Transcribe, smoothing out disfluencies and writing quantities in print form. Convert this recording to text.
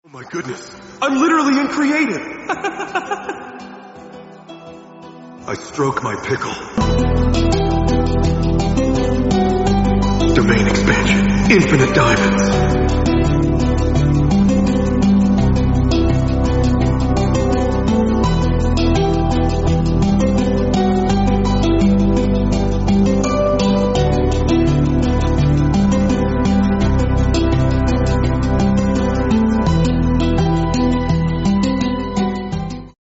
Oh my goodness, I'm literally in creative! I stroke my pickle. Domain expansion, infinite diamonds.